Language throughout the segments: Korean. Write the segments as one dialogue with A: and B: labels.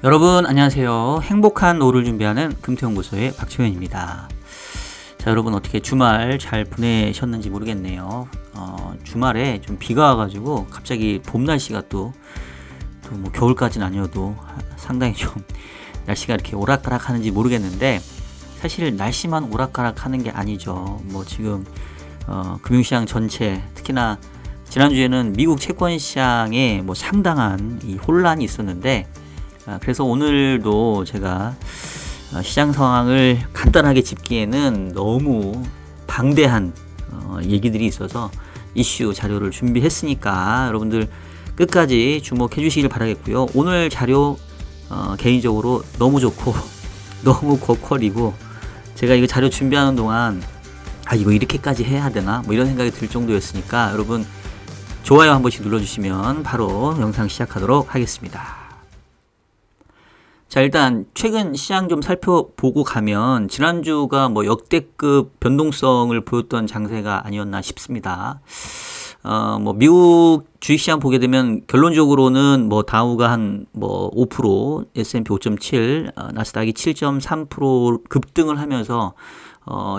A: 여러분 안녕하세요. 행복한 노후를 준비하는 금태연구소의 박채현입니다. 자, 여러분 어떻게 주말 잘 보내셨는지 모르겠네요. 주말에 좀 비가 와가지고 갑자기 봄 날씨가 또 뭐 겨울까지는 아니어도 상당히 좀 날씨가 이렇게 오락가락 하는지 모르겠는데, 사실 날씨만 오락가락 하는 게 아니죠. 뭐 지금 금융시장 전체, 특히나 지난주에는 미국 채권시장에 뭐 상당한 이 혼란이 있었는데, 그래서 오늘도 제가 시장 상황을 간단하게 짚기에는 너무 방대한 얘기들이 있어서 이슈 자료를 준비했으니까 여러분들 끝까지 주목해 주시길 바라겠고요. 오늘 자료 개인적으로 너무 좋고 너무 고퀄이고, 제가 이거 자료 준비하는 동안 이거 이렇게까지 해야 되나 뭐 이런 생각이 들 정도였으니까 여러분 좋아요 한 번씩 눌러주시면 바로 영상 시작하도록 하겠습니다. 자, 일단 최근 시장 좀 살펴보고 가면 지난주가 뭐 역대급 변동성을 보였던 장세가 아니었나 싶습니다. 뭐 미국 주식시장 보게 되면 결론적으로는 뭐 다우가 한 뭐 5%, S&P 5.7, 나스닥이 7.3% 급등을 하면서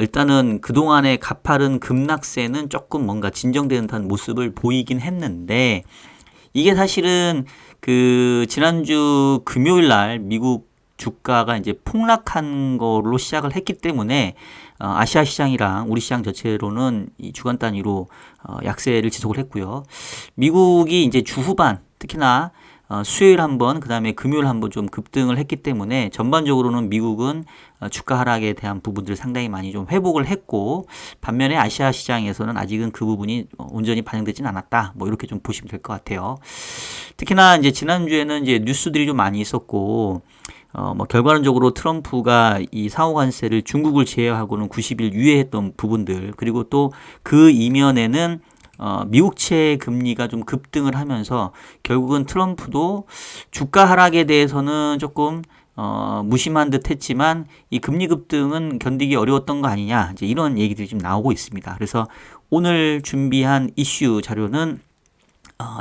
A: 일단은 그동안의 가파른 급락세는 조금 뭔가 진정되는 듯한 모습을 보이긴 했는데, 이게 사실은 그 지난주 금요일 날 미국 주가가 이제 폭락한 걸로 시작을 했기 때문에 아시아 시장이랑 우리 시장 전체로는 이 주간 단위로 약세를 지속을 했고요. 미국이 이제 주 후반, 특히나 수요일 한번, 그 다음에 금요일 한번 좀 급등을 했기 때문에 전반적으로는 미국은 주가 하락에 대한 부분들을 상당히 많이 좀 회복을 했고, 반면에 아시아 시장에서는 아직은 그 부분이 온전히 반영되지는 않았다. 뭐 이렇게 좀 보시면 될 것 같아요. 특히나 이제 지난주에는 이제 뉴스들이 좀 많이 있었고, 뭐 결과론적으로 트럼프가 이 상호 관세를 중국을 제외하고는 90일 유예했던 부분들, 그리고 또 그 이면에는 미국채 금리가 좀 급등을 하면서 결국은 트럼프도 주가 하락에 대해서는 조금 무심한 듯 했지만 이 금리 급등은 견디기 어려웠던 거 아니냐, 이제 이런 얘기들이 좀 나오고 있습니다. 그래서 오늘 준비한 이슈 자료는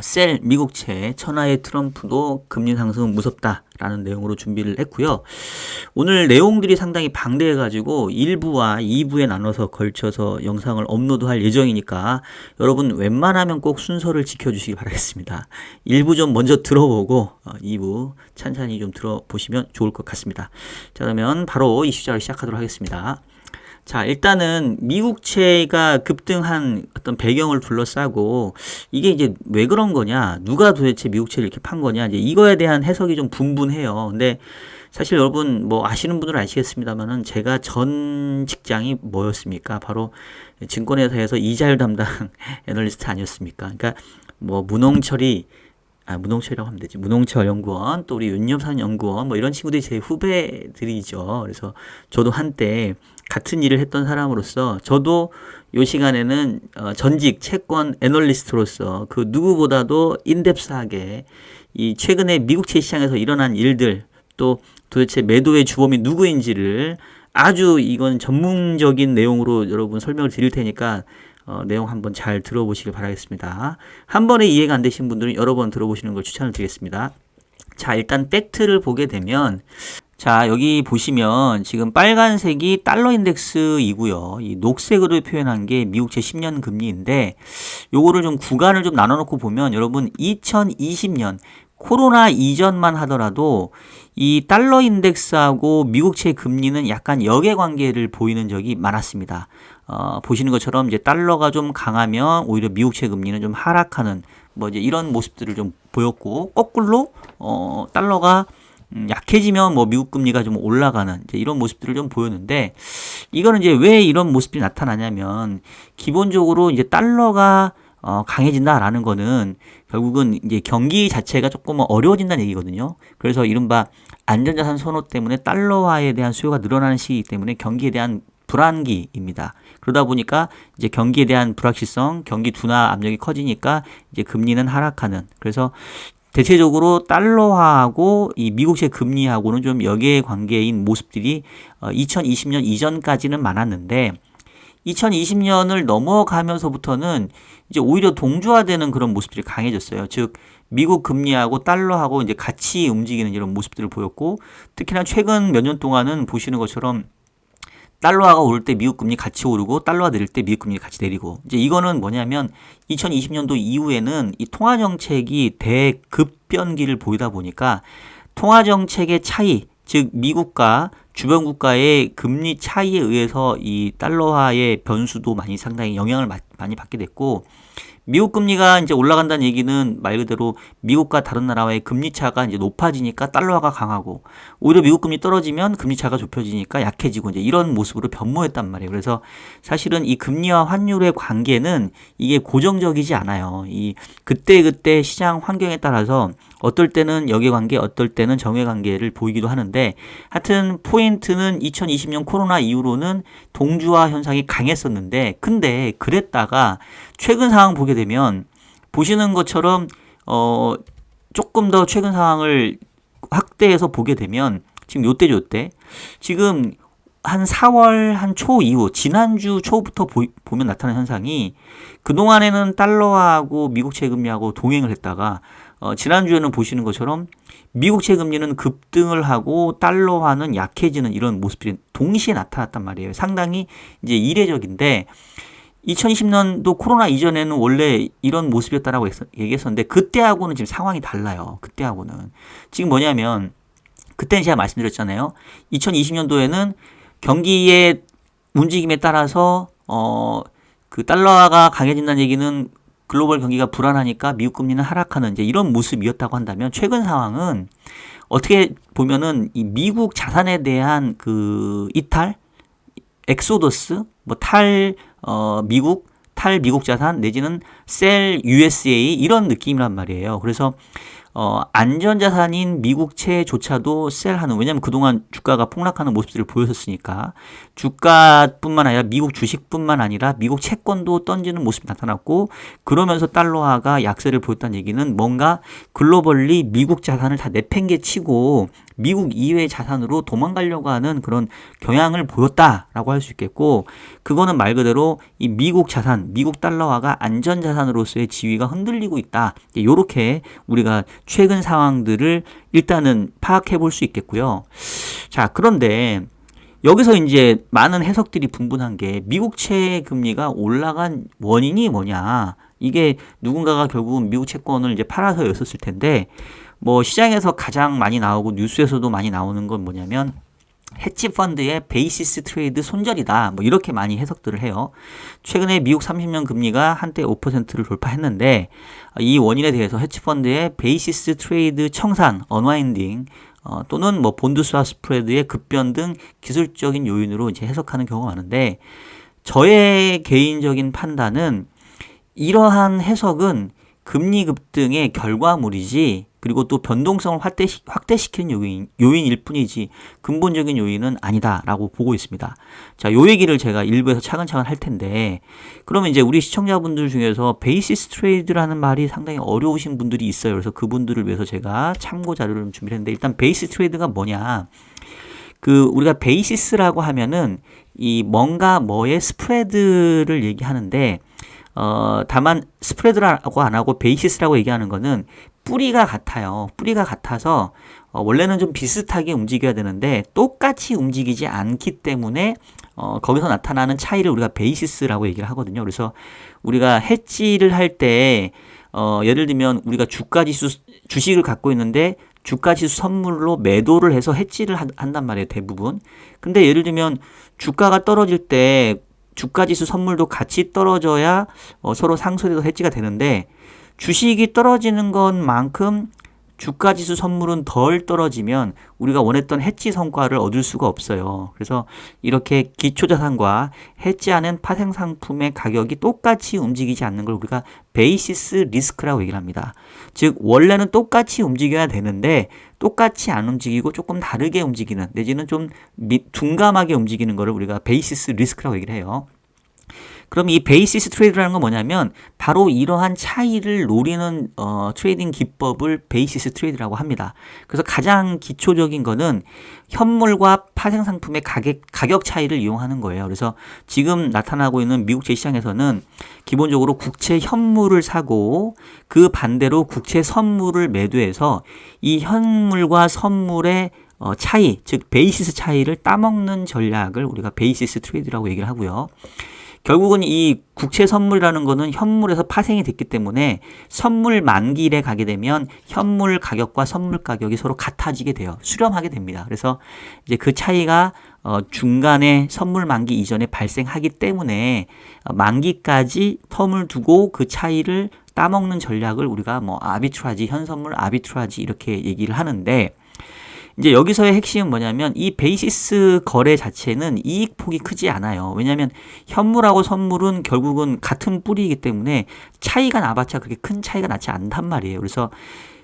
A: 셀 미국채 천하의 트럼프도 금리 상승은 무섭다라는 내용으로 준비를 했고요. 오늘 내용들이 상당히 방대해가지고 1부와 2부에 나눠서 걸쳐서 영상을 업로드할 예정이니까 여러분 웬만하면 꼭 순서를 지켜주시기 바라겠습니다. 1부 좀 먼저 들어보고 2부 찬찬히 좀 들어보시면 좋을 것 같습니다. 자, 그러면 바로 이슈자를 시작하도록 하겠습니다. 자, 일단은 미국채가 급등한 어떤 배경을 둘러싸고, 이게 이제 왜 그런 거냐, 누가 도대체 미국채를 이렇게 판 거냐, 이제 이거에 대한 해석이 좀 분분해요. 근데 사실 여러분 뭐 아시는 분들은 아시겠습니다만은 제가 전 직장이 뭐였습니까? 바로 증권회사에서 이자율 담당 애널리스트 아니었습니까? 그러니까 뭐 문홍철이라고 하면 되지. 문홍철 연구원, 또 우리 윤엽산 연구원, 뭐 이런 친구들이 제 후배들이죠. 그래서 저도 한때 같은 일을 했던 사람으로서 저도 요 시간에는 전직 채권 애널리스트로서 그 누구보다도 인덱스하게 이 최근에 미국채 시장에서 일어난 일들, 또 도대체 매도의 주범이 누구인지를 아주 이건 전문적인 내용으로 여러분 설명을 드릴 테니까 내용 한번 잘 들어보시길 바라겠습니다. 한 번에 이해가 안 되신 분들은 여러 번 들어보시는 걸 추천을 드리겠습니다. 자, 일단 팩트를 보게 되면, 자, 여기 보시면 지금 빨간색이 달러 인덱스이고요. 이 녹색으로 표현한 게 미국채 10년 금리인데, 요거를 좀 구간을 좀 나눠놓고 보면 여러분 2020년 코로나 이전만 하더라도 이 달러 인덱스하고 미국채 금리는 약간 역의 관계를 보이는 적이 많았습니다. 보시는 것처럼 이제 달러가 좀 강하면 오히려 미국채 금리는 좀 하락하는 뭐 이제 이런 모습들을 좀 보였고, 거꾸로 달러가 약해지면 뭐 미국 금리가 좀 올라가는 이제 이런 모습들을 좀 보였는데, 이거는 이제 왜 이런 모습이 나타나냐면, 기본적으로 이제 달러가 강해진다라는 거는 결국은 이제 경기 자체가 조금 어려워진다는 얘기거든요. 그래서 이른바 안전자산 선호 때문에 달러화에 대한 수요가 늘어나는 시기이기 때문에 경기에 대한 불안기입니다. 그러다 보니까 이제 경기에 대한 불확실성, 경기 둔화 압력이 커지니까 이제 금리는 하락하는. 그래서 대체적으로 달러화하고 이 미국채 금리하고는 좀 역의 관계인 모습들이 2020년 이전까지는 많았는데, 2020년을 넘어가면서부터는 이제 오히려 동조화되는 그런 모습들이 강해졌어요. 즉 미국 금리하고 달러하고 이제 같이 움직이는 이런 모습들을 보였고, 특히나 최근 몇 년 동안은 보시는 것처럼 달러화가 오를 때 미국 금리 같이 오르고 달러화 내릴 때 미국 금리 같이 내리고, 이제 이거는 뭐냐면 2020년도 이후에는 이 통화 정책이 대급변기를 보이다 보니까 통화 정책의 차이, 즉 미국과 주변 국가의 금리 차이에 의해서 이 달러화의 변수도 상당히 영향을 많이 받게 됐고, 미국 금리가 이제 올라간다는 얘기는 말 그대로 미국과 다른 나라와의 금리 차가 이제 높아지니까 달러화가 강하고, 오히려 미국 금리 떨어지면 금리 차가 좁혀지니까 약해지고, 이제 이런 모습으로 변모했단 말이에요. 그래서 사실은 이 금리와 환율의 관계는 이게 고정적이지 않아요. 이 그때그때 시장 환경에 따라서 어떨 때는 역의 관계, 어떨 때는 정의 관계를 보이기도 하는데, 하여튼 포인트는 2020년 코로나 이후로는 동주화 현상이 강했었는데, 근데 그랬다가 최근 상황 보게 되면 보시는 것처럼 조금 더 최근 상황을 확대해서 보게 되면 지금 요때죠, 요때. 지금 한 4월 한 초 이후, 지난주 초부터 보면 나타나는 현상이, 그동안에는 달러하고 미국채 금리하고 동행을 했다가 지난주에는 보시는 것처럼 미국채 금리는 급등을 하고 달러화는 약해지는 이런 모습들이 동시에 나타났단 말이에요. 상당히 이제 이례적인데, 2020년도 코로나 이전에는 원래 이런 모습이었다라고 얘기했었는데, 그때하고는 지금 상황이 달라요. 그때하고는. 지금 뭐냐면, 그때는 제가 말씀드렸잖아요. 2020년도에는 경기의 움직임에 따라서 그 달러화가 강해진다는 얘기는 글로벌 경기가 불안하니까 미국 금리는 하락하는 이제 이런 모습이었다고 한다면, 최근 상황은 어떻게 보면은 이 미국 자산에 대한 그 이탈, 엑소더스, 탈미국 자산 내지는 셀 USA 이런 느낌이란 말이에요. 그래서 안전자산인 미국채조차도 셀하는, 왜냐하면 그동안 주가가 폭락하는 모습들을 보였었으니까, 주가뿐만 아니라 미국 주식뿐만 아니라 미국 채권도 던지는 모습이 나타났고, 그러면서 달러화가 약세를 보였다는 얘기는 뭔가 글로벌리 미국 자산을 다 내팽개치고 미국 이외의 자산으로 도망가려고 하는 그런 경향을 보였다라고 할 수 있겠고, 그거는 말 그대로 이 미국 자산, 미국 달러화가 안전자산으로서의 지위가 흔들리고 있다. 이렇게 우리가 최근 상황들을 일단은 파악해 볼 수 있겠고요. 자, 그런데 여기서 이제 많은 해석들이 분분한 게, 미국채 금리가 올라간 원인이 뭐냐. 이게 누군가가 결국은 미국 채권을 이제 팔아서였었을 텐데, 뭐 시장에서 가장 많이 나오고 뉴스에서도 많이 나오는 건 뭐냐면, 해치 펀드의 베이시스 트레이드 손절이다. 뭐 이렇게 많이 해석들을 해요. 최근에 미국 30년 금리가 한때 5%를 돌파했는데, 이 원인에 대해서 해치 펀드의 베이시스 트레이드 청산, 언와인딩, 또는 뭐 본드 스왑 스프레드의 급변 등 기술적인 요인으로 이제 해석하는 경우가 많은데, 저의 개인적인 판단은 이러한 해석은 금리 급등의 결과물이지, 그리고 또 변동성을 확대시키는 요인일 뿐이지 근본적인 요인은 아니다라고 보고 있습니다. 자, 요 얘기를 제가 일부에서 차근차근 할 텐데, 그러면 이제 우리 시청자분들 중에서 베이시스 트레이드라는 말이 상당히 어려우신 분들이 있어요. 그래서 그분들을 위해서 제가 참고 자료를 좀 준비를 했는데, 일단 베이시스 트레이드가 뭐냐? 우리가 베이시스라고 하면은 이 뭔가 뭐의 스프레드를 얘기하는데, 다만 스프레드라고 안 하고 베이시스라고 얘기하는 거는 뿌리가 같아요. 뿌리가 같아서 원래는 좀 비슷하게 움직여야 되는데 똑같이 움직이지 않기 때문에 거기서 나타나는 차이를 우리가 베이시스라고 얘기를 하거든요. 그래서 우리가 해지를 할 때 예를 들면 우리가 주식을 갖고 있는데 주가지수 선물로 매도를 해서 해지를 한단 말이에요, 대부분. 근데 예를 들면 주가가 떨어질 때 주가지수 선물도 같이 떨어져야 서로 상쇄돼서 해지가 되는데, 주식이 떨어지는 것만큼 주가지수 선물은 덜 떨어지면 우리가 원했던 해지 성과를 얻을 수가 없어요. 그래서 이렇게 기초자산과 해지하는 파생상품의 가격이 똑같이 움직이지 않는 걸 우리가 베이시스 리스크라고 얘기를 합니다. 즉 원래는 똑같이 움직여야 되는데 똑같이 안 움직이고 조금 다르게 움직이는, 내지는 좀 둔감하게 움직이는 거를 우리가 베이시스 리스크라고 얘기를 해요. 그럼 이 베이시스 트레이드라는 건 뭐냐면 바로 이러한 차이를 노리는 트레이딩 기법을 베이시스 트레이드라고 합니다. 그래서 가장 기초적인 거는 현물과 파생 상품의 가격 차이를 이용하는 거예요. 그래서 지금 나타나고 있는 미국 제 시장에서는 기본적으로 국채 현물을 사고 그 반대로 국채 선물을 매도해서 이 현물과 선물의 차이, 즉 베이시스 차이를 따먹는 전략을 우리가 베이시스 트레이드라고 얘기를 하고요. 결국은 이 국채 선물이라는 거는 현물에서 파생이 됐기 때문에 선물 만기일에 가게 되면 현물 가격과 선물 가격이 서로 같아지게 돼요. 수렴하게 됩니다. 그래서 이제 그 차이가 중간에 선물 만기 이전에 발생하기 때문에 만기까지 텀을 두고 그 차이를 따먹는 전략을 우리가 뭐 아비트라지, 현선물 아비트라지 이렇게 얘기를 하는데, 이제 여기서의 핵심은 뭐냐면 이 베이시스 거래 자체는 이익 폭이 크지 않아요. 왜냐하면 현물하고 선물은 결국은 같은 뿌리이기 때문에 차이가 나봤자 그렇게 큰 차이가 나지 않단 말이에요. 그래서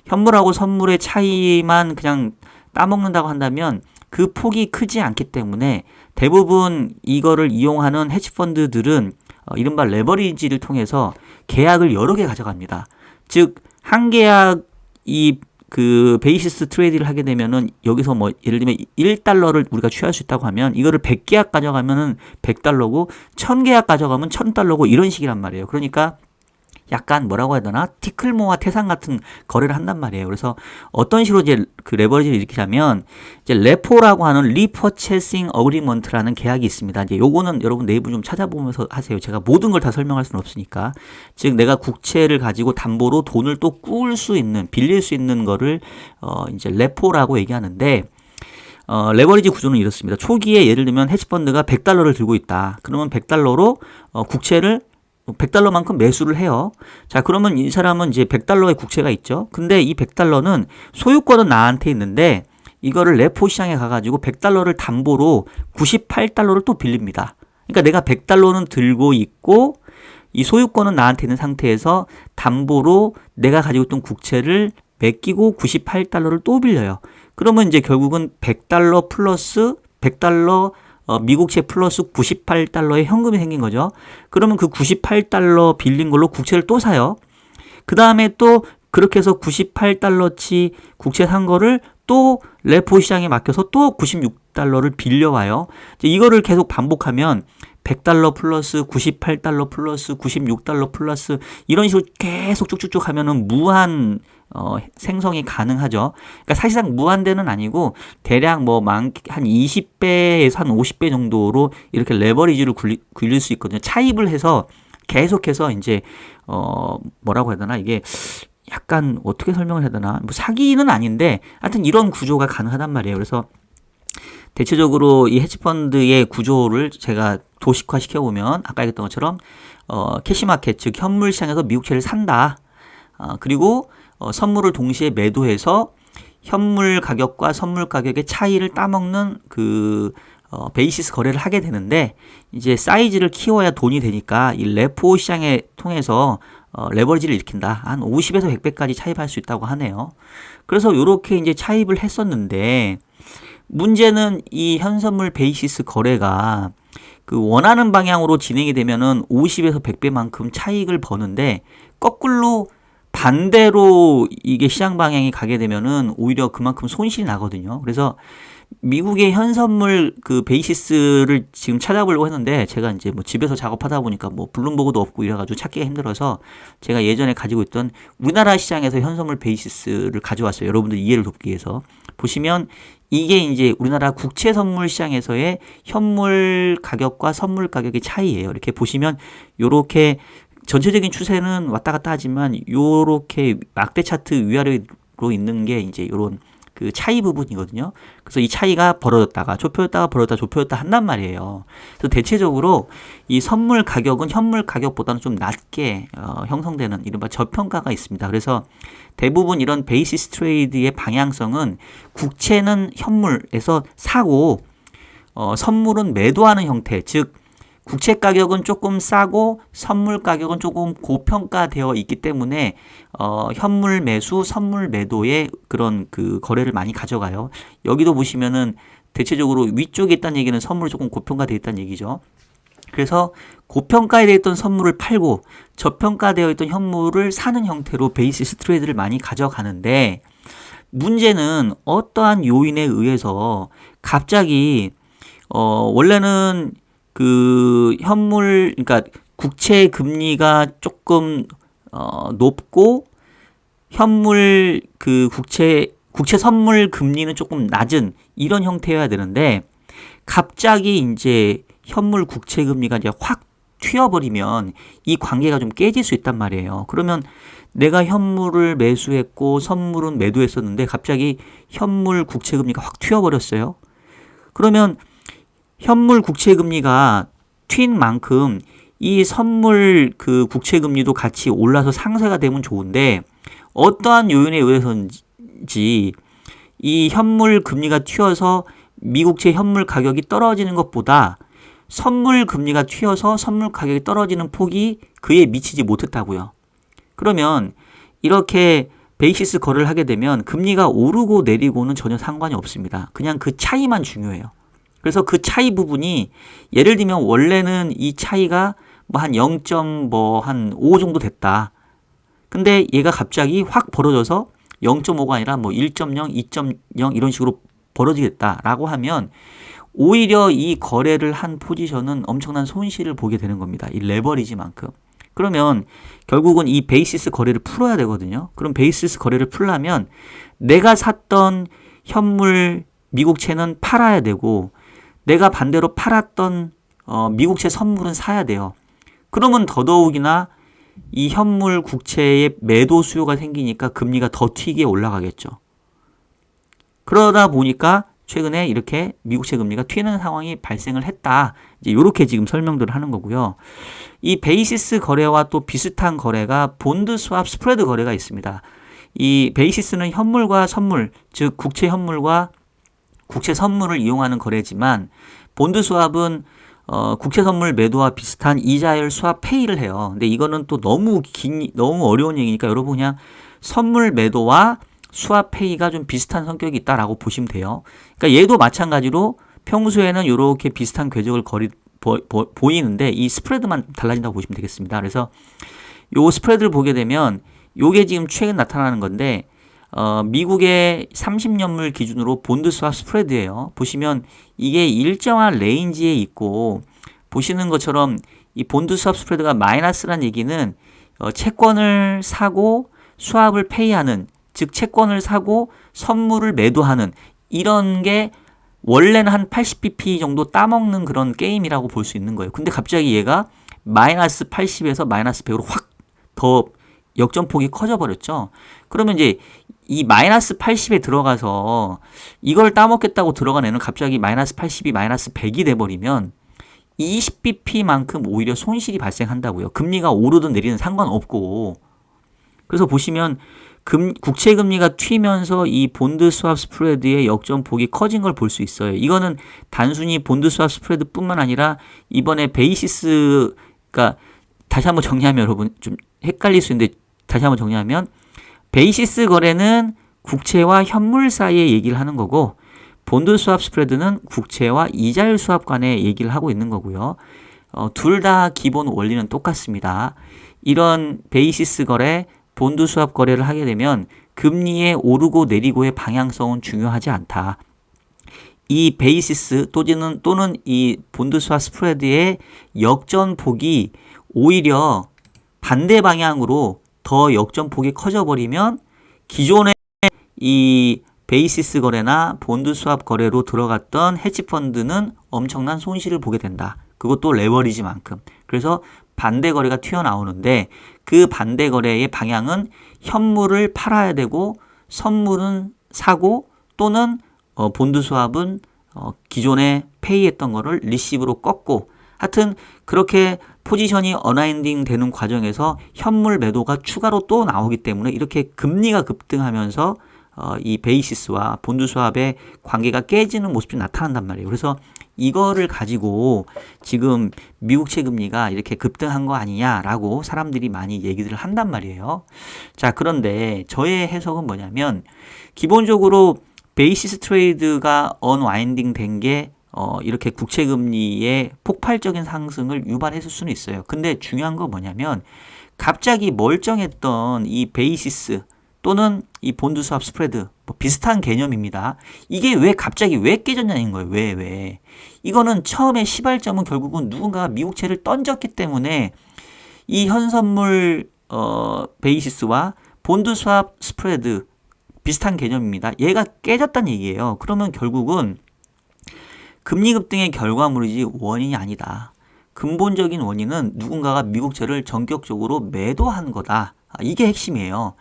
A: 현물하고 선물의 차이만 그냥 따먹는다고 한다면 그 폭이 크지 않기 때문에 대부분 이거를 이용하는 헤지펀드들은 이른바 레버리지를 통해서 계약을 여러 개 가져갑니다. 즉 한 계약 그 베이시스 트레이드를 하게 되면은 여기서 뭐 예를 들면 1달러를 우리가 취할 수 있다고 하면 이거를 100계약 가져가면은 100달러고 1000계약 가져가면 1000달러고 이런 식이란 말이에요. 그러니까 약간 뭐라고 해야 되나? 티클모아 태산 같은 거래를 한단 말이에요. 그래서 어떤 식으로 이제 그 레버리지를 일으키냐면 이제 레포라고 하는 리퍼체싱 어그리먼트라는 계약이 있습니다. 이제 요거는 여러분 네이버 좀 찾아보면서 하세요. 제가 모든 걸 다 설명할 수는 없으니까. 즉 내가 국채를 가지고 담보로 돈을 또 꾸을 수 있는, 빌릴 수 있는 거를 이제 레포라고 얘기하는데, 레버리지 구조는 이렇습니다. 초기에 예를 들면 헤지펀드가 100달러를 들고 있다. 그러면 100달러로 국채를 100달러만큼 매수를 해요. 자, 그러면 이 사람은 이제 100달러의 국채가 있죠. 근데 이 100달러는 소유권은 나한테 있는데 이거를 레포 시장에 가가지고 100달러를 담보로 98달러를 또 빌립니다. 그러니까 내가 100달러는 들고 있고 이 소유권은 나한테 있는 상태에서 담보로 내가 가지고 있던 국채를 맡기고 98달러를 또 빌려요. 그러면 이제 결국은 100달러 플러스 100달러 미국채 플러스 98달러의 현금이 생긴 거죠. 그러면 그 98달러 빌린 걸로 국채를 또 사요. 그 다음에 또 그렇게 해서 98달러치 국채 산 거를 또 레포 시장에 맡겨서 또 96달러를 빌려와요. 이거를 계속 반복하면 100달러 플러스 98달러 플러스 96달러 플러스 이런 식으로 계속 쭉쭉쭉 하면은 무한 생성이 가능하죠. 그러니까 사실상 무한대는 아니고 대략 뭐 한 20배에서 한 50배 정도로 이렇게 레버리지를 굴릴 수 있거든요. 차입을 해서 계속해서 이제 뭐라고 해야 되나, 이게 약간 어떻게 설명을 해야 되나, 뭐 사기는 아닌데 하여튼 이런 구조가 가능하단 말이에요. 그래서 대체적으로 이 헤지펀드의 구조를 제가 도식화 시켜보면 아까 얘기했던 것처럼 캐시마켓, 즉 현물 시장에서 미국채를 산다. 그리고 선물을 동시에 매도해서 현물 가격과 선물 가격의 차이를 따먹는 그 베이시스 거래를 하게 되는데, 이제 사이즈를 키워야 돈이 되니까 이 레포 시장에 통해서 레버리지를 일으킨다. 한 50에서 100배까지 차입할 수 있다고 하네요. 그래서 이렇게 이제 차입을 했었는데, 문제는 이 현선물 베이시스 거래가 그 원하는 방향으로 진행이 되면은 50에서 100배만큼 차익을 버는데, 거꾸로 반대로 이게 시장 방향이 가게 되면은 오히려 그만큼 손실이 나거든요. 그래서 미국의 현선물 그 베이시스를 지금 찾아보려고 했는데, 제가 이제 뭐 집에서 작업하다 보니까 뭐 블룸버그도 없고 이래가지고 찾기가 힘들어서 제가 예전에 가지고 있던 우리나라 시장에서 현선물 베이시스를 가져왔어요. 여러분들 이해를 돕기 위해서. 보시면 이게 이제 우리나라 국채 선물 시장에서의 현물 가격과 선물 가격의 차이예요. 이렇게 보시면 요렇게 전체적인 추세는 왔다 갔다 하지만 요렇게 막대 차트 위아래로 있는 게 이제 요런 그 차이 부분이거든요. 그래서 이 차이가 벌어졌다가 좁혀졌다가 벌어졌다 좁혀졌다 한단 말이에요. 그래서 대체적으로 이 선물 가격은 현물 가격보다는 좀 낮게 형성되는 이른바 저평가가 있습니다. 그래서 대부분 이런 베이시스 트레이드의 방향성은 국채는 현물에서 사고 선물은 매도하는 형태, 즉 국채 가격은 조금 싸고 선물 가격은 조금 고평가되어 있기 때문에 현물 매수, 선물 매도의 그런 그 거래를 많이 가져가요. 여기도 보시면은 대체적으로 위쪽에 있다는 얘기는 선물이 조금 고평가되어 있다는 얘기죠. 그래서 고평가되어 있던 선물을 팔고 저평가되어 있던 현물을 사는 형태로 베이시스 트레이드를 많이 가져가는데, 문제는 어떠한 요인에 의해서 갑자기 원래는 그 현물, 그러니까 국채 금리가 조금 높고 현물 그 국채 선물 금리는 조금 낮은 이런 형태여야 되는데, 갑자기 이제 현물 국채 금리가 이제 확 튀어버리면 이 관계가 좀 깨질 수 있단 말이에요. 그러면 내가 현물을 매수했고 선물은 매도했었는데 갑자기 현물 국채 금리가 확 튀어버렸어요. 그러면 현물 국채 금리가 튄 만큼 이 선물 그 국채 금리도 같이 올라서 상쇄가 되면 좋은데, 어떠한 요인에 의해서인지 이 현물 금리가 튀어서 미국채 현물 가격이 떨어지는 것보다 선물 금리가 튀어서 선물 가격이 떨어지는 폭이 그에 미치지 못했다고요. 그러면 이렇게 베이시스 거래를 하게 되면 금리가 오르고 내리고는 전혀 상관이 없습니다. 그냥 그 차이만 중요해요. 그래서 그 차이 부분이, 예를 들면 원래는 이 차이가 뭐 한 0.5 정도 됐다. 근데 얘가 갑자기 확 벌어져서 0.5가 아니라 뭐 1.0, 2.0 이런 식으로 벌어지겠다라고 하면 오히려 이 거래를 한 포지션은 엄청난 손실을 보게 되는 겁니다. 이 레버리지만큼. 그러면 결국은 이 베이시스 거래를 풀어야 되거든요. 그럼 베이시스 거래를 풀려면 내가 샀던 현물 미국채는 팔아야 되고, 내가 반대로 팔았던 미국채 선물은 사야 돼요. 그러면 더더욱이나 이 현물 국채의 매도 수요가 생기니까 금리가 더 튀게 올라가겠죠. 그러다 보니까 최근에 이렇게 미국채 금리가 튀는 상황이 발생을 했다. 이제 이렇게 지금 설명들을 하는 거고요. 이 베이시스 거래와 또 비슷한 거래가 본드 스왑 스프레드 거래가 있습니다. 이 베이시스는 현물과 선물, 즉 국채 현물과 국채 선물을 이용하는 거래지만, 본드 스왑은 국채 선물 매도와 비슷한 이자율 스왑 페이를 해요. 근데 이거는 또 너무 어려운 얘기니까 여러분 그냥 선물 매도와 스왑 페이가 좀 비슷한 성격이 있다라고 보시면 돼요. 그러니까 얘도 마찬가지로 평소에는 이렇게 비슷한 궤적을 보이는데 이 스프레드만 달라진다고 보시면 되겠습니다. 그래서 요 스프레드를 보게 되면 요게 지금 최근 나타나는 건데, 미국의 30년물 기준으로 본드 스왑 스프레드예요. 보시면 이게 일정한 레인지에 있고, 보시는 것처럼 이 본드 스왑 스프레드가 마이너스란 얘기는 채권을 사고 스왑을 페이하는, 즉 채권을 사고 선물을 매도하는 이런 게 원래는 한 80bp 정도 따먹는 그런 게임이라고 볼 수 있는 거예요. 근데 갑자기 얘가 마이너스 80에서 마이너스 100으로 확 더 역전폭이 커져 버렸죠. 그러면 이제 이 마이너스 80에 들어가서 이걸 따먹겠다고 들어간 애는 갑자기 마이너스 80이 마이너스 100이 돼버리면 20bp만큼 오히려 손실이 발생한다고요. 금리가 오르든 내리든 상관없고. 그래서 보시면 국채 금리가 튀면서 이 본드 스왑 스프레드의 역전폭이 커진 걸 볼 수 있어요. 이거는 단순히 본드 스왑 스프레드뿐만 아니라 이번에 베이시스, 그러니까 다시 한번 정리하면 여러분 좀 헷갈릴 수 있는데, 다시 한번 정리하면 베이시스 거래는 국채와 현물 사이의 얘기를 하는 거고, 본드 스왑 스프레드는 국채와 이자율 스왑 간의 얘기를 하고 있는 거고요. 둘 다 기본 원리는 똑같습니다. 이런 베이시스 거래, 본드 스왑 거래를 하게 되면 금리의 오르고 내리고의 방향성은 중요하지 않다. 이 베이시스 또는 이 본드 스왑 스프레드의 역전폭이 오히려 반대 방향으로 더 역전폭이 커져버리면 기존의 이 베이시스 거래나 본드 스왑 거래로 들어갔던 헤지펀드는 엄청난 손실을 보게 된다. 그것도 레버리지만큼. 그래서 반대 거래가 튀어나오는데, 그 반대 거래의 방향은 현물을 팔아야 되고 선물은 사고, 또는 본드 스왑은 기존에 페이했던 거를 리시브로 꺾고, 하여튼 그렇게 포지션이 어나인딩 되는 과정에서 현물 매도가 추가로 또 나오기 때문에 이렇게 금리가 급등하면서 이 베이시스와 본드 스왑의 관계가 깨지는 모습이 나타난단 말이에요. 그래서 이거를 가지고 지금 미국채 금리가 이렇게 급등한 거 아니냐라고 사람들이 많이 얘기들을 한단 말이에요. 자, 그런데 저의 해석은 뭐냐면, 기본적으로 베이시스 트레이드가 언와인딩 된 게 이렇게 국채 금리의 폭발적인 상승을 유발했을 수는 있어요. 근데 중요한 건 뭐냐면 갑자기 멀쩡했던 이 베이시스 또는 이 본드 스왑 스프레드 뭐 비슷한 개념입니다. 이게 왜 갑자기 왜 깨졌냐는 거예요. 왜? 이거는 처음에 시발점은 결국은 누군가가 미국채를 던졌기 때문에 이 현선물 베이시스와 본드 스왑 스프레드 비슷한 개념입니다. 얘가 깨졌다는 얘기예요. 그러면 결국은 금리 급등의 결과물이지 원인이 아니다. 근본적인 원인은 누군가가 미국채를 전격적으로 매도한 거다. 이게 핵심이에요.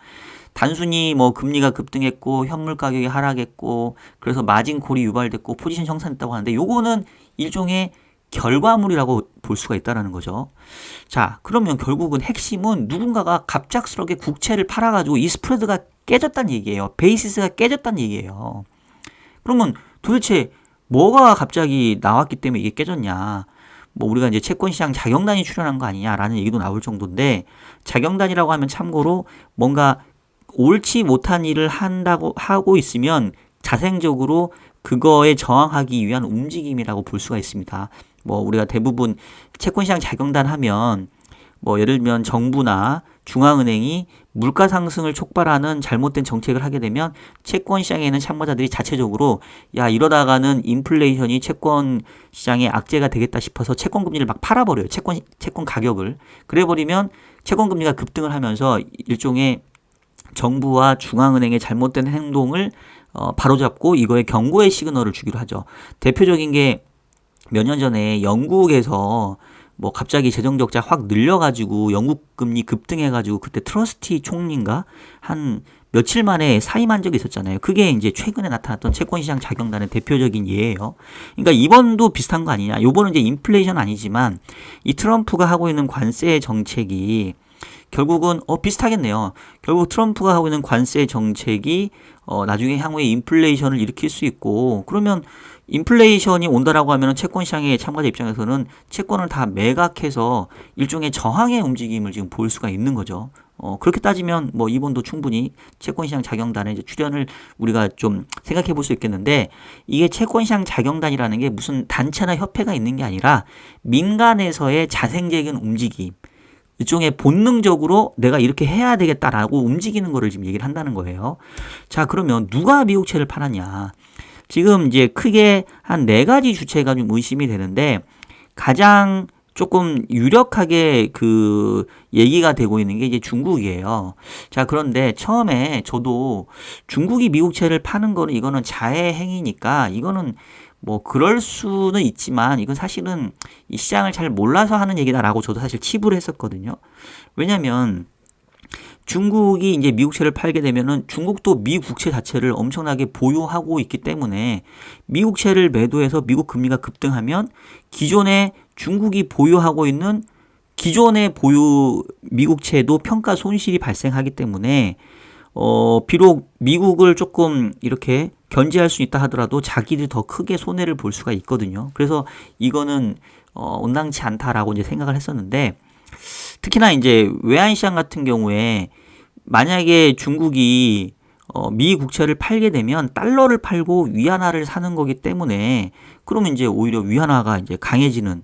A: 단순히 뭐 금리가 급등했고 현물 가격이 하락했고 그래서 마진콜이 유발됐고 포지션 형성했다고 하는데 요거는 일종의 결과물이라고 볼 수가 있다는 거죠. 자, 그러면 결국은 핵심은 누군가가 갑작스럽게 국채를 팔아가지고 이 스프레드가 깨졌다는 얘기예요. 베이시스가 깨졌다는 얘기예요. 그러면 도대체 뭐가 갑자기 나왔기 때문에 이게 깨졌냐? 뭐 우리가 이제 채권시장 자경단이 출현한 거 아니냐라는 얘기도 나올 정도인데 자경단이라고 하면 참고로 뭔가 옳지 못한 일을 한다고 하고 있으면 자생적으로 그거에 저항하기 위한 움직임이라고 볼 수가 있습니다. 뭐 우리가 대부분 채권시장 자경단 하면 뭐 예를 들면 정부나 중앙은행이 물가 상승을 촉발하는 잘못된 정책을 하게 되면 채권시장에 있는 참가자들이 자체적으로 야 이러다가는 인플레이션이 채권시장의 악재가 되겠다 싶어서 채권금리를 막 팔아버려요. 채권 가격을. 그래버리면 채권금리가 급등을 하면서 일종의 정부와 중앙은행의 잘못된 행동을 바로잡고 이거에 경고의 시그널을 주기로 하죠. 대표적인 게 몇 년 전에 영국에서 뭐 갑자기 재정적자 확 늘려가지고 영국 금리 급등해가지고 그때 트러스티 총리인가 한 며칠 만에 사임한 적이 있었잖아요. 그게 이제 최근에 나타났던 채권시장 자경단의 대표적인 예예요. 그러니까 이번도 비슷한 거 아니냐. 이번은 이제 인플레이션 아니지만 이 트럼프가 하고 있는 관세 정책이 결국은 비슷하겠네요. 결국 트럼프가 하고 있는 관세 정책이 나중에 향후에 인플레이션을 일으킬 수 있고 그러면 인플레이션이 온다라고 하면 채권시장의 참가자 입장에서는 채권을 다 매각해서 일종의 저항의 움직임을 지금 볼 수가 있는 거죠. 그렇게 따지면 뭐 이번도 충분히 채권시장 자경단의 이제 출현을 우리가 좀 생각해 볼 수 있겠는데 이게 채권시장 자경단이라는 게 무슨 단체나 협회가 있는 게 아니라 민간에서의 자생적인 움직임 일종의 본능적으로 내가 이렇게 해야 되겠다라고 움직이는 거를 지금 얘기를 한다는 거예요. 자, 그러면 누가 미국채를 팔았냐? 지금 이제 크게 한 4가지 주체가 좀 의심이 되는데 가장 조금 유력하게 그 얘기가 되고 있는 게 이제 중국이에요. 자, 그런데 처음에 저도 중국이 미국채를 파는 거는 이거는 자해 행위니까 이거는 뭐 그럴 수는 있지만 이건 사실은 이 시장을 잘 몰라서 하는 얘기다라고 저도 사실 치부를 했었거든요. 왜냐면 중국이 이제 미국채를 팔게 되면은 중국도 미국채 자체를 엄청나게 보유하고 있기 때문에 미국채를 매도해서 미국 금리가 급등하면 기존에 중국이 보유하고 있는 기존의 보유 미국채도 평가 손실이 발생하기 때문에 비록 미국을 조금 이렇게 견제할 수 있다 하더라도 자기들이 더 크게 손해를 볼 수가 있거든요. 그래서 이거는 온당치 않다라고 이제 생각을 했었는데 특히나 이제 외환시장 같은 경우에 만약에 중국이 미 국채를 팔게 되면 달러를 팔고 위안화를 사는 거기 때문에 그러면 이제 오히려 위안화가 이제 강해지는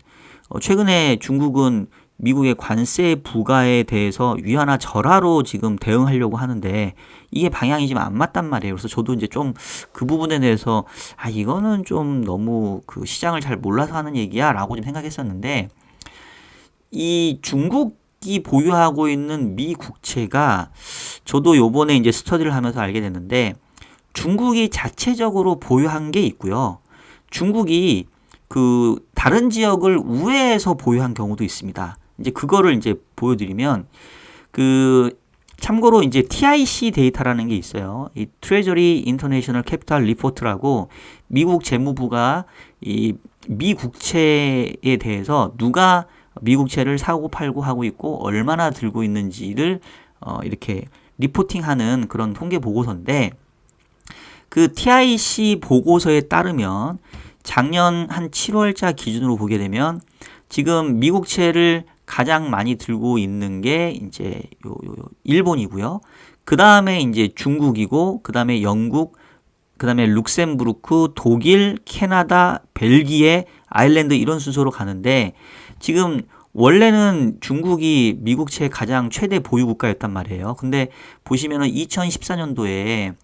A: 최근에 중국은 미국의 관세 부과에 대해서 위안화 절하로 지금 대응하려고 하는데 이게 방향이 지금 안 맞단 말이에요. 그래서 저도 이제 좀 그 부분에 대해서 이거는 좀 너무 그 시장을 잘 몰라서 하는 얘기야라고 좀 생각했었는데 이 중국이 보유하고 있는 미 국채가 저도 요번에 이제 스터디를 하면서 알게 됐는데 중국이 자체적으로 보유한 게 있고요. 중국이 그 다른 지역을 우회해서 보유한 경우도 있습니다. 이제 그거를 이제 보여드리면 그 참고로 이제 TIC 데이터라는 게 있어요. 이 Treasury International Capital Report라고 미국 재무부가 이 미국채에 대해서 누가 미국채를 사고 팔고 하고 있고 얼마나 들고 있는지를 이렇게 리포팅하는 그런 통계 보고서인데 그 TIC 보고서에 따르면 작년 한 7월자 기준으로 보게 되면 지금 미국채를 가장 많이 들고 있는 게 이제 일본이고요. 그 다음에 이제 중국이고, 그 다음에 영국, 그 다음에 룩셈부르크, 독일, 캐나다, 벨기에, 아일랜드 이런 순서로 가는데 지금 원래는 중국이 미국채 가장 최대 보유 국가였단 말이에요. 근데 보시면은 2014년도에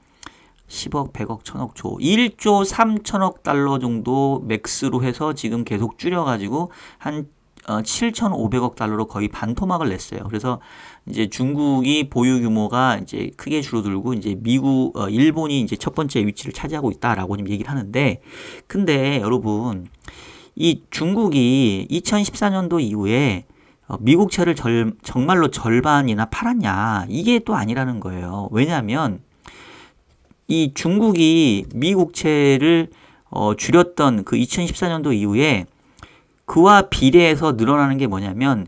A: 10억, 100억, 1000억, 조 1조 3천억 달러 정도 맥스로 해서 지금 계속 줄여가지고 한 7,500억 달러로 거의 반토막을 냈어요. 그래서 이제 중국이 보유 규모가 이제 크게 줄어들고 이제 일본이 이제 첫 번째 위치를 차지하고 있다라고 지금 얘기를 하는데, 근데 여러분 이 중국이 2014년도 이후에 미국채를 정말로 절반이나 팔았냐? 이게 또 아니라는 거예요. 왜냐하면 이 중국이 미국채를 줄였던 그 2014년도 이후에 그와 비례해서 늘어나는 게 뭐냐면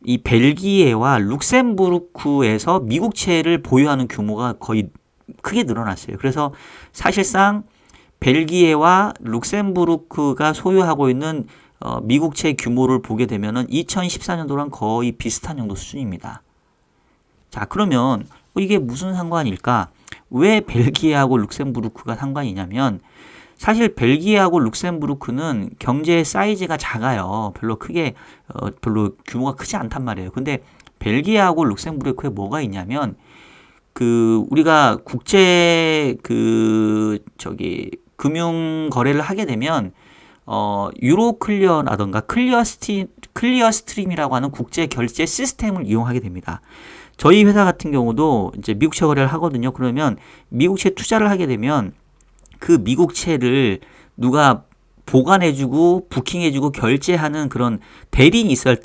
A: 이 벨기에와 룩셈부르크에서 미국채를 보유하는 규모가 거의 크게 늘어났어요. 그래서 사실상 벨기에와 룩셈부르크가 소유하고 있는 미국채 규모를 보게 되면은 2014년도랑 거의 비슷한 정도 수준입니다. 자, 그러면 이게 무슨 상관일까? 왜 벨기에하고 룩셈부르크가 상관이냐면 사실 벨기에하고 룩셈부르크는 경제 사이즈가 작아요. 별로 규모가 크지 않단 말이에요. 근데 벨기에하고 룩셈부르크에 뭐가 있냐면 우리가 국제 금융 거래를 하게 되면 유로클리어라던가 클리어스트림이라고 하는 국제 결제 시스템을 이용하게 됩니다. 저희 회사 같은 경우도 이제 미국채 거래를 하거든요. 그러면 미국채 투자를 하게 되면 그 미국채를 누가 보관해주고 부킹해주고 결제하는 그런 대리인이 있어야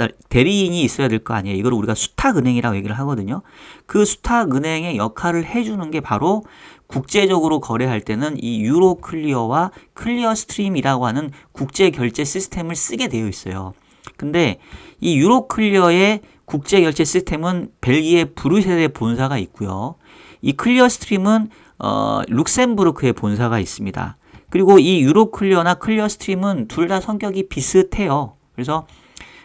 A: 될 거 아니에요. 이걸 우리가 수탁은행이라고 얘기를 하거든요. 그 수탁은행의 역할을 해주는 게 바로 국제적으로 거래할 때는 이 유로클리어와 클리어스트림이라고 하는 국제 결제 시스템을 쓰게 되어 있어요. 근데 이 유로클리어의 국제 결제 시스템은 벨기에 브뤼셀에 본사가 있고요. 이 클리어스트림은 룩셈부르크에 본사가 있습니다. 그리고 이 유로클리어나 클리어스트림은 둘 다 성격이 비슷해요. 그래서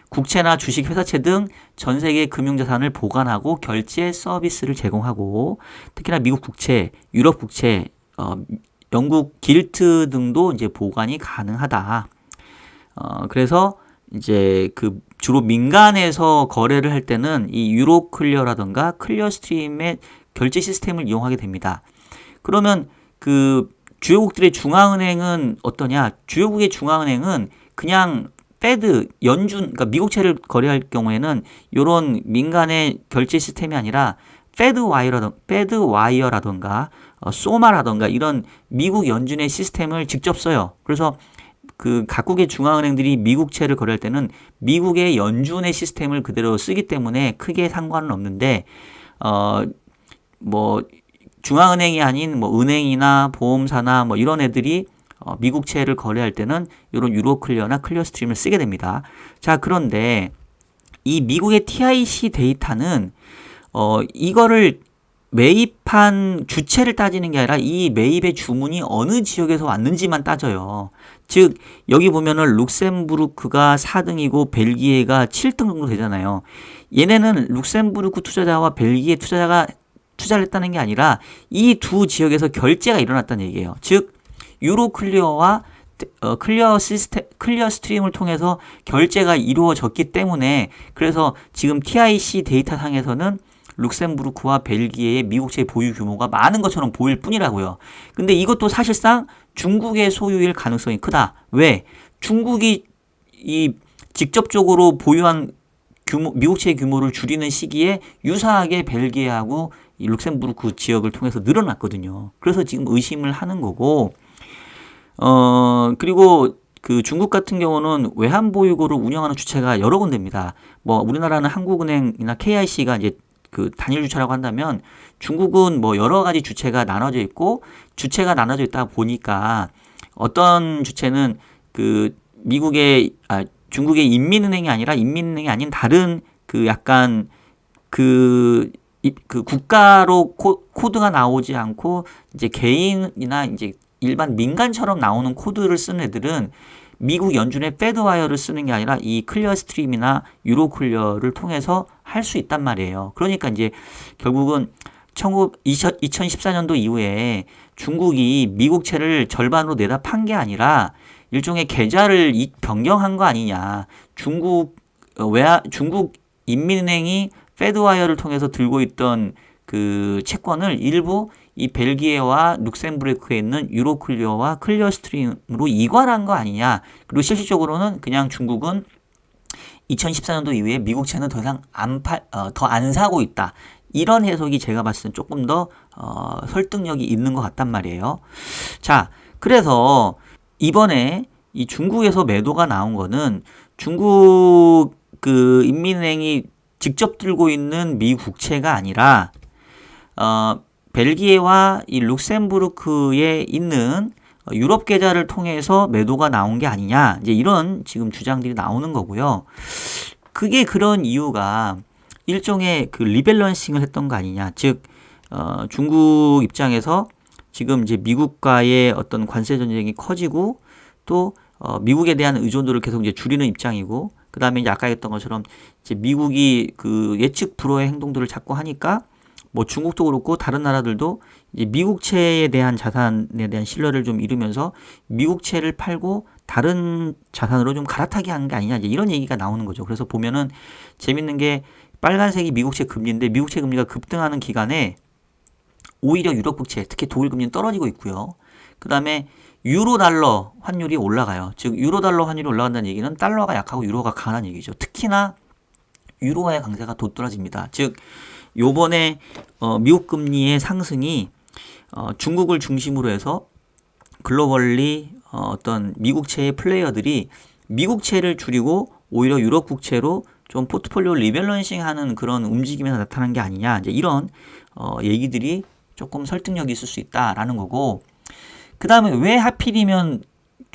A: 국채나 주식, 회사채 등 전 세계 금융자산을 보관하고 결제 서비스를 제공하고, 특히나 미국 국채, 유럽 국채, 영국 길트 등도 이제 보관이 가능하다. 그래서 이제 주로 민간에서 거래를 할 때는 이 유로클리어라던가 클리어스트림의 결제 시스템을 이용하게 됩니다. 그러면 주요국들의 중앙은행은 어떠냐? 주요국의 중앙은행은 그냥 그러니까 미국채를 거래할 경우에는 이런 민간의 결제 시스템이 아니라 페드와이어라던가 소마라던가 이런 미국 연준의 시스템을 직접 써요. 그래서 각국의 중앙은행들이 미국채를 거래할 때는 미국의 연준의 시스템을 그대로 쓰기 때문에 크게 상관은 없는데, 중앙은행이 아닌 은행이나 보험사나 이런 애들이 미국채를 거래할 때는 이런 유로클리어나 클리어스트림을 쓰게 됩니다. 자, 그런데 이 미국의 TIC 데이터는 이거를 매입한 주체를 따지는 게 아니라 이 매입의 주문이 어느 지역에서 왔는지만 따져요. 즉 여기 보면은 룩셈부르크가 4등이고 벨기에가 7등 정도 되잖아요. 얘네는 룩셈부르크 투자자와 벨기에 투자자가 투자를 했다는 게 아니라 이 두 지역에서 결제가 일어났다는 얘기예요. 즉 유로클리어와 클리어스트림을 통해서 결제가 이루어졌기 때문에, 그래서 지금 TIC 데이터 상에서는 룩셈부르크와 벨기에의 미국채 보유 규모가 많은 것처럼 보일 뿐이라고요. 근데 이것도 사실상 중국의 소유일 가능성이 크다. 왜? 중국이 이 직접적으로 보유한 미국채 규모를 줄이는 시기에 유사하게 벨기에하고 이 룩셈부르크 지역을 통해서 늘어났거든요. 그래서 지금 의심을 하는 거고, 그리고 중국 같은 경우는 외환 보유고를 운영하는 주체가 여러 군데입니다. 우리나라는 한국은행이나 KIC가 이제 단일 주체라고 한다면, 중국은 여러 가지 주체가 나눠져 있고, 주체가 나눠져 있다 보니까 어떤 주체는 중국의 인민은행이 아니라 인민은행이 아닌 다른 약간 국가로 코드가 나오지 않고 이제 개인이나 이제 일반 민간처럼 나오는 코드를 쓰는 애들은 미국 연준의 페드와이어를 쓰는 게 아니라 이 클리어스트림이나 유로클리어를 통해서 할 수 있단 말이에요. 그러니까 이제 결국은 2014년도 이후에 중국이 미국채를 절반으로 내다 판 게 아니라 일종의 계좌를 변경한 거 아니냐. 중국 인민은행이 페드와이어를 통해서 들고 있던 그 채권을 일부 이 벨기에와 룩셈부르크에 있는 유로클리어와 클리어스트림으로 이관한 거 아니냐. 그리고 실질적으로는 그냥 중국은 2014년도 이후에 미국채는 더 이상 더 안 사고 있다. 이런 해석이 제가 봤을 땐 조금 더 설득력이 있는 것 같단 말이에요. 자, 그래서 이번에 이 중국에서 매도가 나온 거는 중국 그 인민은행이 직접 들고 있는 미 국채가 아니라 벨기에와 이 룩셈부르크에 있는 유럽 계좌를 통해서 매도가 나온 게 아니냐. 이제 이런 지금 주장들이 나오는 거고요. 그게 그런 이유가 일종의 그 리밸런싱을 했던 거 아니냐. 즉 중국 입장에서 지금 이제 미국과의 어떤 관세 전쟁이 커지고 또 미국에 대한 의존도를 계속 이제 줄이는 입장이고 그다음에 이제 아까 했던 것처럼 이제 미국이 그 예측 불허의 행동들을 자꾸 하니까 뭐 중국도 그렇고 다른 나라들도 이제 미국채에 대한 자산에 대한 신뢰를 좀 잃으면서 미국채를 팔고 다른 자산으로 좀 갈아타게 하는 게 아니냐 이제 이런 얘기가 나오는 거죠. 그래서 보면은 재밌는 게 빨간색이 미국채 금리인데 미국채 금리가 급등하는 기간에 오히려 유럽 국채 특히 독일 금리는 떨어지고 있고요. 그다음에 유로 달러 환율이 올라가요. 즉 유로 달러 환율이 올라간다는 얘기는 달러가 약하고 유로가 강하다는 얘기죠. 특히나 유로화의 강세가 돋돌아집니다. 즉 요번에 미국 금리의 상승이 중국을 중심으로 해서 글로벌리 어떤 미국채의 플레이어들이 미국채를 줄이고 오히려 유럽 국채로 좀 포트폴리오 리밸런싱하는 그런 움직임에서 나타난 게 아니냐 이제 이런 얘기들이 조금 설득력이 있을 수 있다라는 거고 그 다음에 왜 하필이면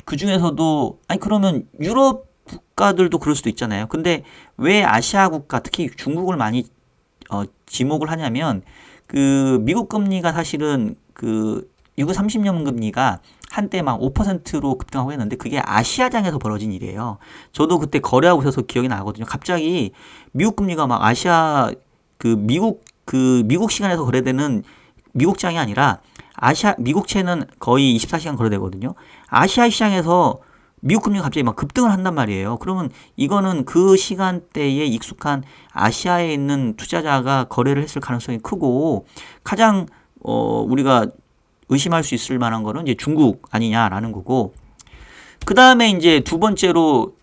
A: 그 중에서도 아니 그러면 유럽 국가들도 그럴 수도 있잖아요. 근데 왜 아시아 국가 특히 중국을 많이 지목을 하냐면 그 미국 금리가 사실은 그 미국 30년 금리가 한때 막 5%로 급등하고 했는데 그게 아시아장에서 벌어진 일이에요. 저도 그때 거래하고 있어서 기억이 나거든요. 갑자기 미국 금리가 막 아시아 미국 시간에서 거래되는 미국장이 아니라 미국채는 거의 24시간 거래되거든요. 아시아 시장에서 미국 금리가 갑자기 막 급등을 한단 말이에요. 그러면 이거는 그 시간대에 익숙한 아시아에 있는 투자자가 거래를 했을 가능성이 크고 가장 우리가 의심할 수 있을 만한 거는 이제 중국 아니냐라는 거고 그 다음에 이제 두 번째로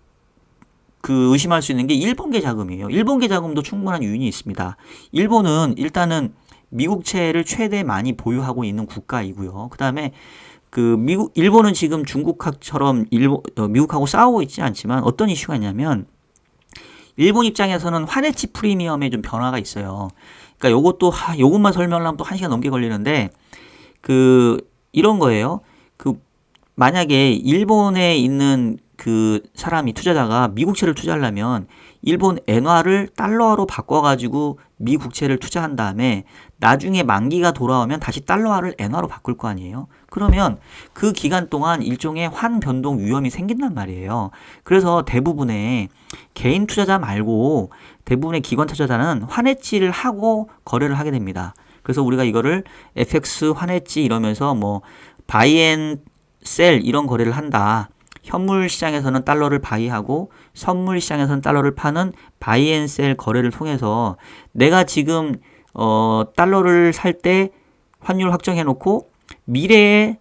A: 그 의심할 수 있는 게 일본계 자금이에요. 일본계 자금도 충분한 요인이 있습니다. 일본은 일단은 미국채를 최대 많이 보유하고 있는 국가이고요. 그 다음에 일본은 지금 중국처럼 미국하고 싸우고 있지 않지만 어떤 이슈가 있냐면 일본 입장에서는 환해치 프리미엄에 좀 변화가 있어요. 그러니까 요것만 설명하려면 또 1시간 넘게 걸리는데 이런 거예요. 만약에 일본에 있는 그 사람이 투자자가 미국채를 투자하려면 일본 엔화를 달러로 바꿔가지고 미국채를 투자한 다음에 나중에 만기가 돌아오면 다시 달러화를 엔화로 바꿀 거 아니에요. 그러면 그 기간 동안 일종의 환 변동 위험이 생긴단 말이에요. 그래서 대부분의 개인 투자자 말고 대부분의 기관 투자자는 환해치를 하고 거래를 하게 됩니다. 그래서 우리가 이거를 FX 환해치 이러면서 뭐 바이 앤 셀 이런 거래를 한다. 현물 시장에서는 달러를 바이하고 선물 시장에서는 달러를 파는 바이 앤 셀 거래를 통해서 내가 지금 달러를 살 때 환율 확정해 놓고 미래에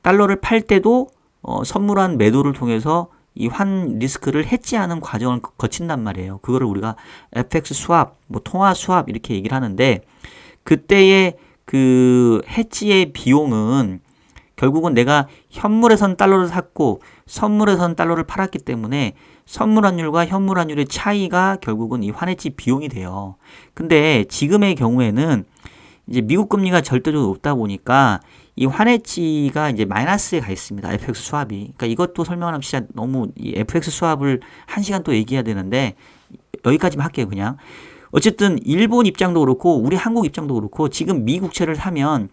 A: 달러를 팔 때도 선물한 매도를 통해서 이 환 리스크를 해지하는 과정을 거친단 말이에요. 그거를 우리가 FX 스왑, 뭐 통화 스왑 이렇게 얘기를 하는데 그때의 그 해지의 비용은 결국은 내가 현물에선 달러를 샀고 선물에선 달러를 팔았기 때문에 선물 환율과 현물 환율의 차이가 결국은 이 환해지 비용이 돼요. 근데 지금의 경우에는 이제 미국 금리가 절대적으로 높다 보니까 이 환해지가 이제 마이너스에 가 있습니다. FX 스왑이. 그러니까 이것도 설명하면 진짜 너무 이 FX 스왑을 1시간 또 얘기해야 되는데 여기까지만 할게요, 그냥. 어쨌든 일본 입장도 그렇고 우리 한국 입장도 그렇고 지금 미국채를 사면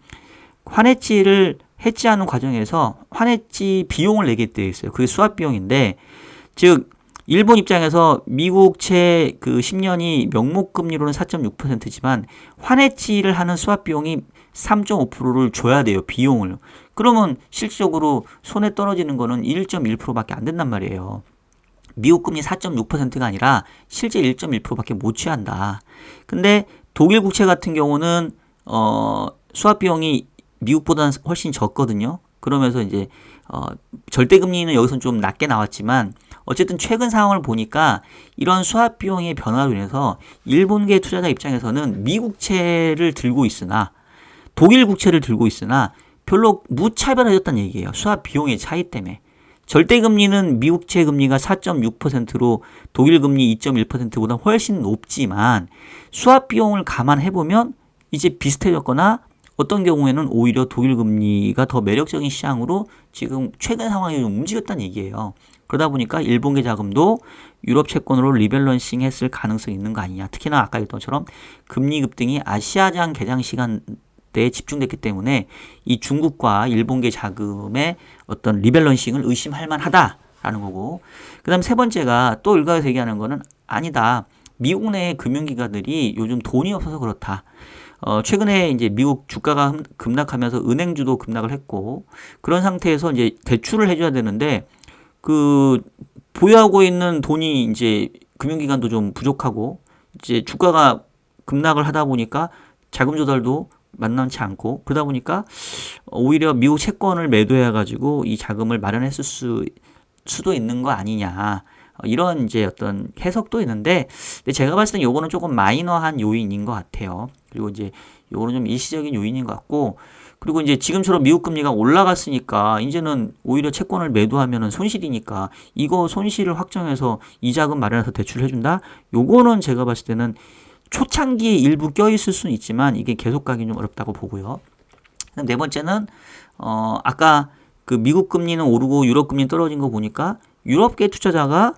A: 환해지를 해지하는 과정에서 환해지 비용을 내게 되어 있어요. 그게 수합 비용인데 즉 일본 입장에서 미국채 그 10년이 명목금리로는 4.6%지만 환해지를 하는 수합 비용이 3.5%를 줘야 돼요. 비용을. 그러면 실질적으로 손에 떨어지는 거는 1.1%밖에 안 된단 말이에요. 미국 금리 4.6%가 아니라 실제 1.1%밖에 못 취한다. 근데 독일 국채 같은 경우는 수합 비용이 미국보다는 훨씬 적거든요. 그러면서 이제 절대 금리는 여기서는 좀 낮게 나왔지만 어쨌든 최근 상황을 보니까 이런 수합 비용의 변화로 인해서 일본계 투자자 입장에서는 미국채를 들고 있으나 독일 국채를 들고 있으나 별로 무차별해졌다는 얘기예요. 수합 비용의 차이 때문에. 절대 금리는 미국채 금리가 4.6%로 독일 금리 2.1%보다 훨씬 높지만 수합 비용을 감안해보면 이제 비슷해졌거나 어떤 경우에는 오히려 독일 금리가 더 매력적인 시장으로 지금 최근 상황이 좀 움직였다는 얘기예요. 그러다 보니까 일본계 자금도 유럽 채권으로 리밸런싱 했을 가능성이 있는 거 아니냐. 특히나 아까 얘기했던 것처럼 금리 급등이 아시아장 개장 시간 에 집중됐기 때문에 이 중국과 일본계 자금의 어떤 리밸런싱을 의심할 만하다라는 거고, 그 다음 세 번째가 또 일각에서 얘기하는 거는 아니다. 미국 내 금융기관들이 요즘 돈이 없어서 그렇다. 최근에 이제 미국 주가가 급락하면서 은행주도 급락을 했고, 그런 상태에서 이제 대출을 해줘야 되는데, 그, 보유하고 있는 돈이 이제 금융기관도 좀 부족하고, 이제 주가가 급락을 하다 보니까 자금 조달도 만만치 않고, 그러다 보니까 오히려 미국 채권을 매도해가지고 이 자금을 마련했을 수도 있는 거 아니냐. 이런 이제 어떤 해석도 있는데, 근데 제가 봤을 땐 요거는 조금 마이너한 요인인 것 같아요. 그리고 이제 요거는 좀 일시적인 요인인 것 같고, 그리고 이제 지금처럼 미국 금리가 올라갔으니까 이제는 오히려 채권을 매도하면은 손실이니까 이거 손실을 확정해서 이자금 마련해서 대출을 해준다? 요거는 제가 봤을 때는 초창기에 일부 껴있을 수는 있지만 이게 계속 가긴 좀 어렵다고 보고요. 네 번째는 아까 그 미국 금리는 오르고 유럽 금리는 떨어진 거 보니까 유럽계 투자자가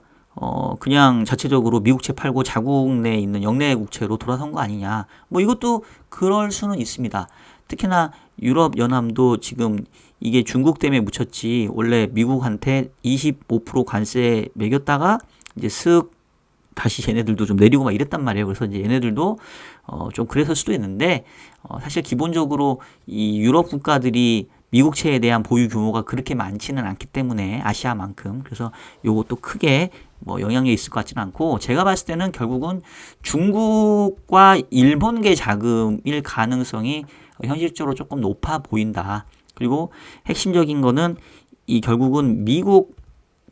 A: 그냥 자체적으로 미국채 팔고 자국 내에 있는 영내 국채로 돌아선 거 아니냐. 뭐 이것도 그럴 수는 있습니다. 특히나 유럽 연합도 지금 이게 중국 때문에 묻혔지 원래 미국한테 25% 관세 매겼다가 이제 슥 다시 얘네들도 좀 내리고 막 이랬단 말이에요. 그래서 이제 얘네들도 좀 그랬을 수도 있는데 사실 기본적으로 이 유럽 국가들이 미국채에 대한 보유 규모가 그렇게 많지는 않기 때문에 아시아만큼 그래서 요것도 크게 뭐 영향력이 있을 것 같지는 않고 제가 봤을 때는 결국은 중국과 일본계 자금일 가능성이 현실적으로 조금 높아 보인다. 그리고 핵심적인 거는 이 결국은 미국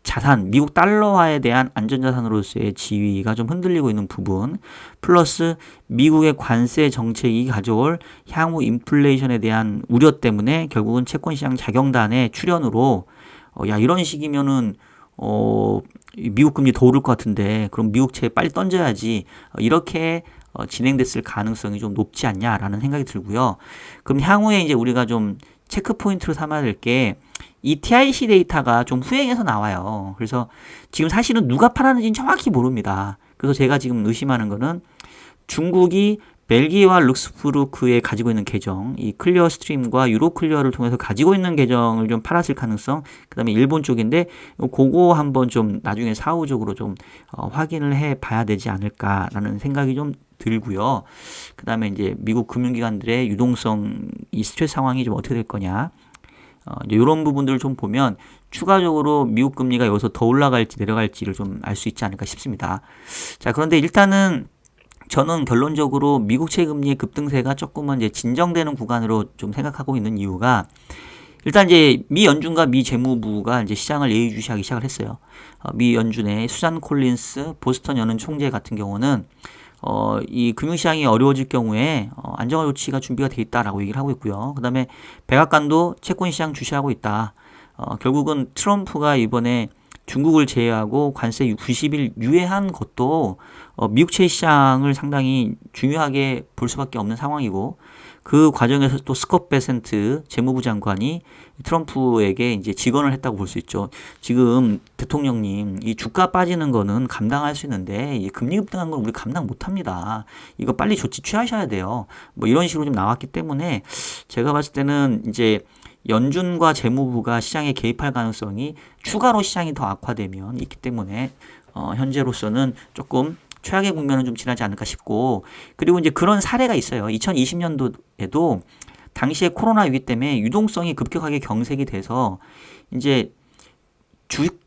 A: 자산, 미국 달러화에 대한 안전자산으로서의 지위가 좀 흔들리고 있는 부분, 플러스 미국의 관세 정책이 가져올 향후 인플레이션에 대한 우려 때문에 결국은 채권시장 자경단의 출현으로 야 이런 식이면은 미국 금리 더 오를 것 같은데 그럼 미국채 빨리 던져야지 이렇게 진행됐을 가능성이 좀 높지 않냐라는 생각이 들고요. 그럼 향후에 이제 우리가 좀 체크 포인트로 삼아야 될 게 이 TIC 데이터가 좀 후행해서 나와요. 그래서 지금 사실은 누가 팔았는지는 정확히 모릅니다. 그래서 제가 지금 의심하는 거는 중국이 벨기에와 룩스부르크에 가지고 있는 계정, 이 클리어 스트림과 유로 클리어를 통해서 가지고 있는 계정을 좀 팔았을 가능성, 그 다음에 일본 쪽인데, 그거 한번 좀 나중에 사후적으로 좀 확인을 해 봐야 되지 않을까라는 생각이 좀 들고요. 그 다음에 이제 미국 금융기관들의 유동성, 이 스트레스 상황이 좀 어떻게 될 거냐. 이제 이런 부분들을 좀 보면 추가적으로 미국 금리가 여기서 더 올라갈지 내려갈지를 좀 알 수 있지 않을까 싶습니다. 자, 그런데 일단은 저는 결론적으로 미국채 금리의 급등세가 조금은 이제 진정되는 구간으로 좀 생각하고 있는 이유가 일단 이제 미 연준과 미 재무부가 이제 시장을 예의주시하기 시작을 했어요. 미 연준의 수잔 콜린스 보스턴 연은 총재 같은 경우는 이 금융시장이 어려워질 경우에 안정화 조치가 준비가 돼 있다라고 얘기를 하고 있고요. 그 다음에 백악관도 채권시장 주시하고 있다. 결국은 트럼프가 이번에 중국을 제외하고 관세 90일 유예한 것도 미국채 시장을 상당히 중요하게 볼 수밖에 없는 상황이고 그 과정에서 또 스콧 베센트 재무부 장관이 트럼프에게 이제 직언을 했다고 볼 수 있죠. 지금 대통령님 이 주가 빠지는 거는 감당할 수 있는데 이 금리 급등한 건 우리 감당 못 합니다. 이거 빨리 조치 취하셔야 돼요. 뭐 이런 식으로 좀 나왔기 때문에 제가 봤을 때는 이제 연준과 재무부가 시장에 개입할 가능성이 추가로 시장이 더 악화되면 있기 때문에 현재로서는 조금 최악의 국면은 좀 지나지 않을까 싶고, 그리고 이제 그런 사례가 있어요. 2020년도에도 당시에 코로나 위기 때문에 유동성이 급격하게 경색이 돼서 이제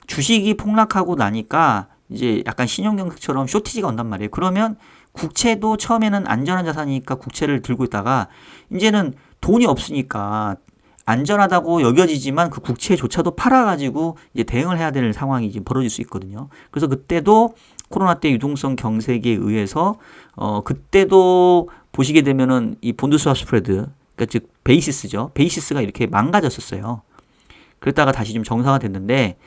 A: 주식이 폭락하고 나니까 이제 약간 신용경색처럼 쇼티지가 온단 말이에요. 그러면 국채도 처음에는 안전한 자산이니까 국채를 들고 있다가 이제는 돈이 없으니까 안전하다고 여겨지지만 그 국채조차도 팔아가지고 이제 대응을 해야 될 상황이 이제 벌어질 수 있거든요. 그래서 그때도 코로나 때 유동성 경색에 의해서 그때도 보시게 되면은 이 본드 스왑 스프레드, 그러니까 즉 베이시스죠. 베이시스가 이렇게 망가졌었어요. 그랬다가 다시 좀 정상화 됐는데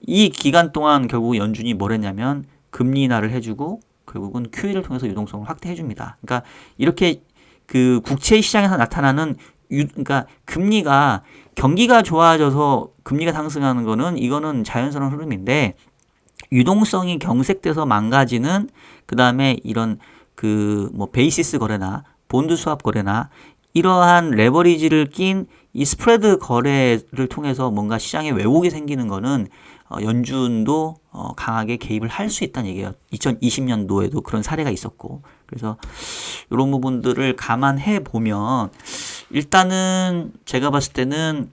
A: 이 기간 동안 결국 연준이 뭘 했냐면 금리 인하를 해주고 결국은 QE를 통해서 유동성을 확대해 줍니다. 그러니까 이렇게 그 국채 시장에서 나타나는 그러니까 금리가 경기가 좋아져서 금리가 상승하는 거는 이거는 자연스러운 흐름인데 유동성이 경색돼서 망가지는 그다음에 이런 그 뭐 베이시스 거래나 본드 스왑 거래나 이러한 레버리지를 낀 이 스프레드 거래를 통해서 뭔가 시장에 왜곡이 생기는 거는 연준도 강하게 개입을 할 수 있다는 얘기예요. 2020년도에도 그런 사례가 있었고, 그래서 이런 부분들을 감안해 보면 일단은 제가 봤을 때는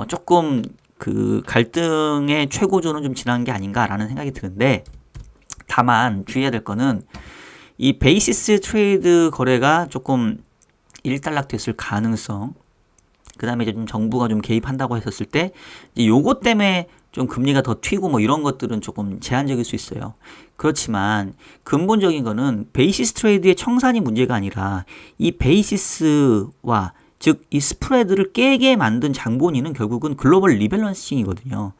A: 조금 그 갈등의 최고조는 좀 지난 게 아닌가라는 생각이 드는데, 다만 주의해야 될 거는 이 베이시스 트레이드 거래가 조금 일단락됐을 가능성, 그 다음에 이제 좀 정부가 좀 개입한다고 했었을 때 이제 요것 때문에 좀 금리가 더 튀고 뭐 이런 것들은 조금 제한적일 수 있어요. 그렇지만 근본적인 거는 베이시스 트레이드의 청산이 문제가 아니라 이 베이시스와 즉 이 스프레드를 깨게 만든 장본인은 결국은 글로벌 리밸런싱이거든요.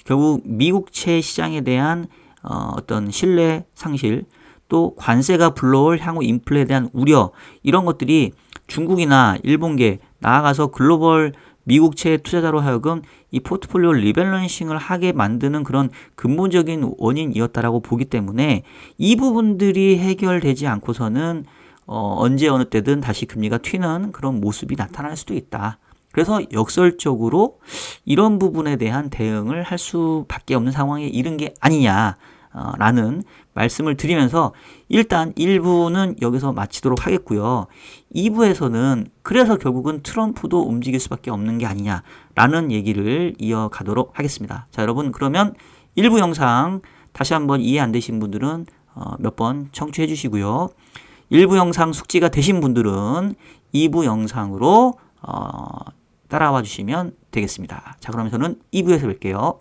A: 결국 미국채 시장에 대한 어떤 신뢰 상실, 또 관세가 불러올 향후 인플레에 대한 우려, 이런 것들이 중국이나 일본계 나아가서 글로벌 미국채 투자자로 하여금 이 포트폴리오 리밸런싱을 하게 만드는 그런 근본적인 원인이었다라고 보기 때문에 이 부분들이 해결되지 않고서는 언제 어느 때든 다시 금리가 튀는 그런 모습이 나타날 수도 있다. 그래서 역설적으로 이런 부분에 대한 대응을 할 수밖에 없는 상황에 이른 게 아니냐라는 말씀을 드리면서 일단 1부는 여기서 마치도록 하겠고요. 2부에서는 그래서 결국은 트럼프도 움직일 수밖에 없는 게 아니냐라는 얘기를 이어가도록 하겠습니다. 자, 여러분, 그러면 1부 영상 다시 한번 이해 안 되신 분들은 몇 번 청취해 주시고요. 1부 영상 숙지가 되신 분들은 2부 영상으로 따라와 주시면 되겠습니다. 자, 그럼 저는 2부에서 뵐게요.